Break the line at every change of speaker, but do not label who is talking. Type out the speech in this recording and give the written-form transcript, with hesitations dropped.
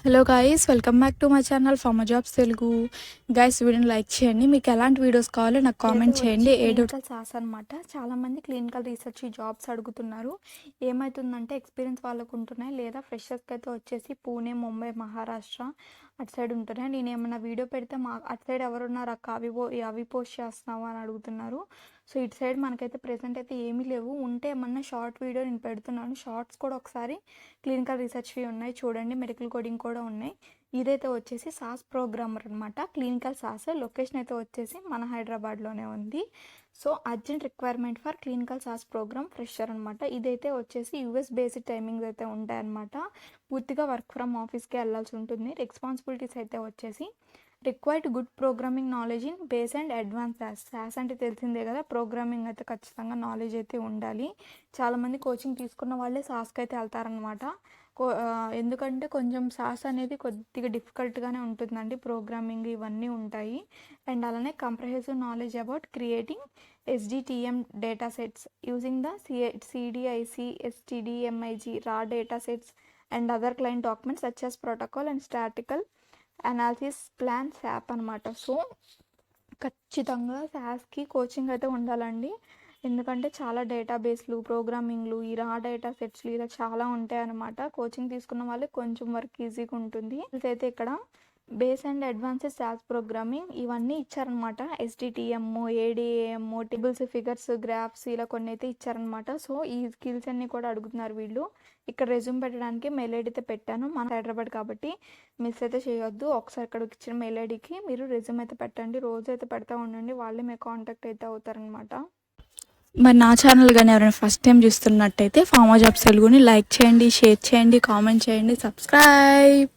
Hello guys, welcome back to my channel pharma jobs Telugu. Guys, వీడియోని like చేయండి. మీకు ఎలాంటి వీడియోస్ కావాలో నాకు కామెంట్ చేయండి.
క్లినికల్ సాస్ అనమాట. చాలామంది క్లినికల్ రీసెర్చ్ జాబ్స్ అడుగుతున్నారు. ఏమవుతుందంటే ఎక్స్పీరియన్స్ వాళ్ళకు ఉంటున్నాయి, లేదా ఫ్రెషర్స్కి అయితే వచ్చేసి పూణే, ముంబై, మహారాష్ట్ర అటు సైడ్ ఉంటున్నాయి. నేను ఏమన్నా వీడియో పెడితే అటు సైడ్ ఎవరున్నారు అక్క, అవి పోస్ట్ చేస్తున్నావు అని అడుగుతున్నారు. సో ఇటు సైడ్ మనకైతే ప్రెసెంట్ అయితే ఏమీ లేవు. ఉంటే ఏమన్నా షార్ట్ వీడియో నేను పెడుతున్నాను. షార్ట్స్ కూడా ఒకసారి క్లినికల్ రీసెర్చ్వి ఉన్నాయి చూడండి, మెడికల్ కోడింగ్ కూడా ఉన్నాయి. ఇదైతే వచ్చేసి సాస్ ప్రోగ్రామర్ అనమాట, క్లినికల్ సాస్. లొకేషన్ అయితే వచ్చేసి మన హైదరాబాద్లోనే ఉంది. So urgent requirement for clinical SAS program fresher అనమాట. ఇదైతే వచ్చేసి యూఎస్ బేస్డ్ టైమింగ్స్ అయితే ఉంటాయన్నమాట. పూర్తిగా వర్క్ ఫ్రమ్ ఆఫీస్కే వెళ్ళాల్సి ఉంటుంది. రెస్పాన్సిబిలిటీస్ అయితే వచ్చేసి required good programming knowledge in base and advance sauce అంటే తెలిసిందే కదా, ప్రోగ్రామింగ్ అయితే ఖచ్చితంగా నాలెడ్జ్ అయితే ఉండాలి. చాలామంది కోచింగ్ తీసుకున్న వాళ్ళే సాస్కి అయితే వెళ్తారనమాట. ఎందుకంటే కొంచెం సాస్ అనేది కొద్దిగా డిఫికల్ట్గానే ఉంటుందండి, ప్రోగ్రామింగ్ ఇవన్నీ ఉంటాయి. అండ్ అలానే comprehensive knowledge about creating SDTM data sets using the CDIC STDMIG రా data sets and other client documents such as protocol and statistical analysis plan app అనమాట. సో ఖచ్చితంగా శాస్కి కోచింగ్ అయితే ఉండాలండి. ఎందుకంటే చాలా డేటాబేస్లు, ప్రోగ్రామింగ్లు, ఈ రా డేటా సెట్స్లు ఇలా చాలా ఉంటాయి అన్నమాట. కోచింగ్ తీసుకున్న వాళ్ళకి కొంచెం వర్క్ ఈజీగా ఉంటుంది. అయితే ఇక్కడ base and advanced sauce programming ఇవన్నీ ఇచ్చారనమాట. SDTM, ADAM, tables, figures, graphs ఇలా కొన్ని అయితే ఇచ్చారనమాట. సో ఈ స్కిల్స్ అన్నీ కూడా అడుగుతున్నారు వీళ్ళు. ఇక్కడ రెజ్యూమ్ పెట్టడానికి మెయిల్ ఐడి అయితే పెట్టాను, మన హైదరాబాద్ కాబట్టి మిస్ అయితే చేయొద్దు. ఒకసారి ఇక్కడ ఇచ్చిన మెయిల్ ఐడికి మీరు రెజ్యూమ్ అయితే పెట్టండి. రోజు అయితే పెడతా ఉండండి, వాళ్ళే మీకు కాంటాక్ట్ అయితే అవుతారనమాట.
మరి నా ఛానల్ కానీ ఎవరైనా ఫస్ట్ టైం చూస్తున్నట్టయితే ఫార్మా జాబ్స్ తెలుగుని లైక్ చేయండి, షేర్ చేయండి, కామెంట్ చేయండి, సబ్స్క్రైబ్.